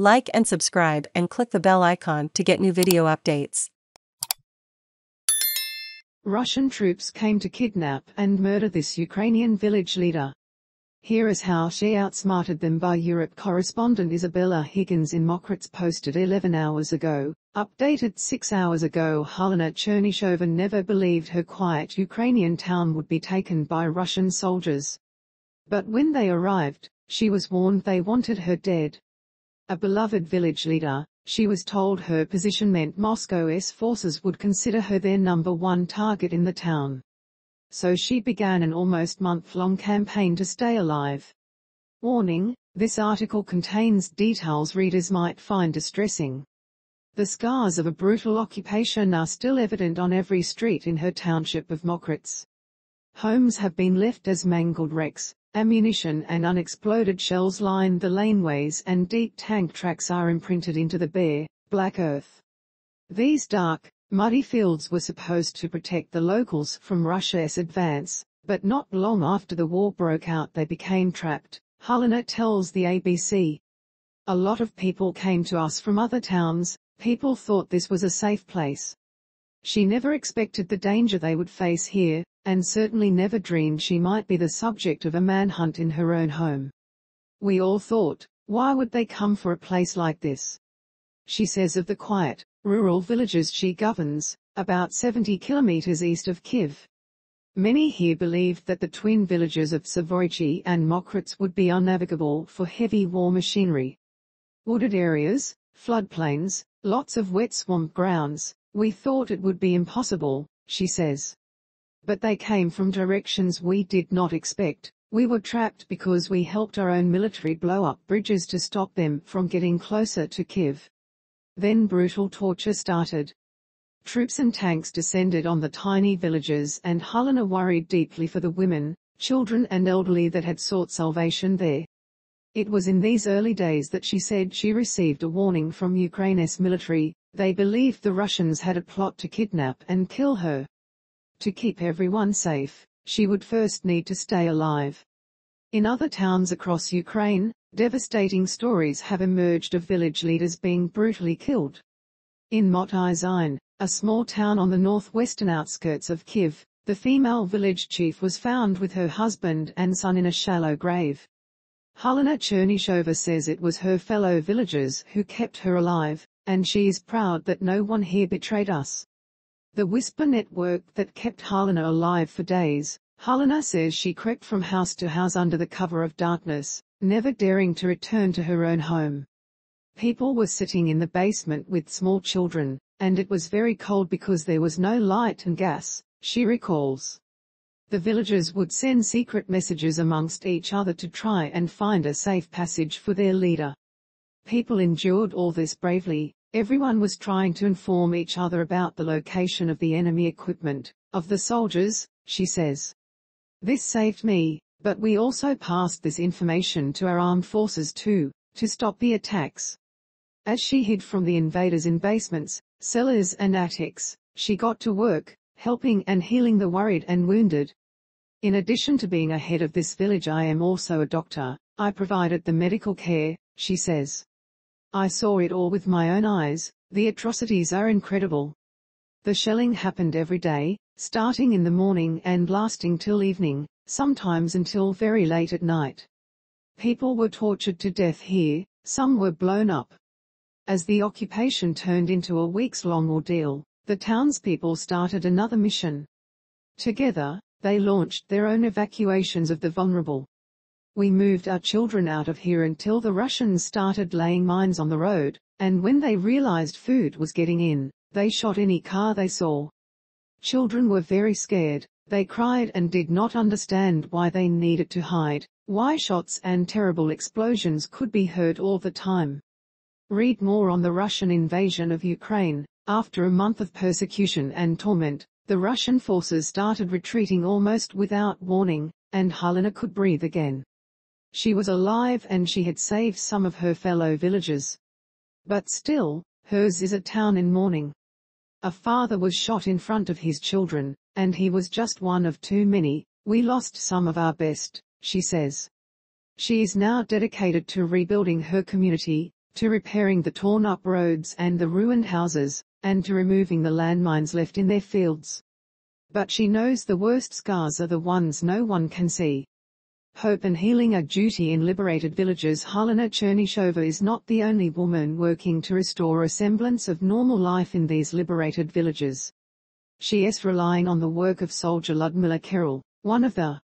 Like and subscribe and click the bell icon to get new video updates. Russian troops came to kidnap and murder this Ukrainian village leader. Here is how she outsmarted them by Europe. Correspondent Isabella Higgins in Mokrets posted 11 hours ago, updated 6 hours ago. Helena Chernyshova never believed her quiet Ukrainian town would be taken by Russian soldiers. But when they arrived, she was warned they wanted her dead. A beloved village leader, she was told her position meant Moscow's forces would consider her their number one target in the town. So she began an almost month-long campaign to stay alive. Warning: this article contains details readers might find distressing. The scars of a brutal occupation are still evident on every street in her township of Mokrets. Homes have been left as mangled wrecks, ammunition and unexploded shells line the laneways, and deep tank tracks are imprinted into the bare, black earth. These dark, muddy fields were supposed to protect the locals from Russia's advance, but not long after the war broke out they became trapped, Helena tells the ABC. A lot of people came to us from other towns. People thought this was a safe place. She never expected the danger they would face here, and certainly never dreamed she might be the subject of a manhunt in her own home. We all thought, why would they come for a place like this? She says of the quiet, rural villages she governs, about 70 kilometers east of Kiev. Many here believed that the twin villages of Savorichi and Mokrets would be unnavigable for heavy war machinery. Wooded areas, floodplains, lots of wet swamp grounds. We thought it would be impossible, she says. But they came from directions we did not expect. We were trapped because we helped our own military blow up bridges to stop them from getting closer to Kiev. Then brutal torture started. Troops and tanks descended on the tiny villages, and Helena worried deeply for the women, children and elderly that had sought salvation there. It was in these early days that she said she received a warning from Ukraine's military. They believed the Russians had a plot to kidnap and kill her. To keep everyone safe, she would first need to stay alive. In other towns across Ukraine, devastating stories have emerged of village leaders being brutally killed. In Motyzine, a small town on the northwestern outskirts of Kiev, the female village chief was found with her husband and son in a shallow grave. Helena Chernyshova says it was her fellow villagers who kept her alive, and she is proud that no one here betrayed us. The whisper network that kept Helena alive for days. Helena says she crept from house to house under the cover of darkness, never daring to return to her own home. People were sitting in the basement with small children, and it was very cold because there was no light and gas, she recalls. The villagers would send secret messages amongst each other to try and find a safe passage for their leader. People endured all this bravely. Everyone was trying to inform each other about the location of the enemy equipment, of the soldiers, she says. This saved me, but we also passed this information to our armed forces too, to stop the attacks. As she hid from the invaders in basements, cellars and attics, she got to work, helping and healing the worried and wounded. In addition to being a head of this village, I am also a doctor. I provided the medical care, she says. I saw it all with my own eyes. The atrocities are incredible. The shelling happened every day, starting in the morning and lasting till evening, sometimes until very late at night. People were tortured to death here, some were blown up. As the occupation turned into a weeks-long ordeal, the townspeople started another mission. Together, they launched their own evacuations of the vulnerable. We moved our children out of here until the Russians started laying mines on the road, and when they realized food was getting in, they shot any car they saw. Children were very scared. They cried and did not understand why they needed to hide, why shots and terrible explosions could be heard all the time. Read more on the Russian invasion of Ukraine. After a month of persecution and torment, the Russian forces started retreating almost without warning, and Helena could breathe again. She was alive and she had saved some of her fellow villagers. But still, hers is a town in mourning. A father was shot in front of his children, and he was just one of too many. We lost some of our best, she says. She is now dedicated to rebuilding her community, to repairing the torn-up roads and the ruined houses, and to removing the landmines left in their fields. But she knows the worst scars are the ones no one can see. Hope and healing are duty in liberated villages. Helena Chernyshova is not the only woman working to restore a semblance of normal life in these liberated villages. She is relying on the work of soldier Ludmila Kerel, one of the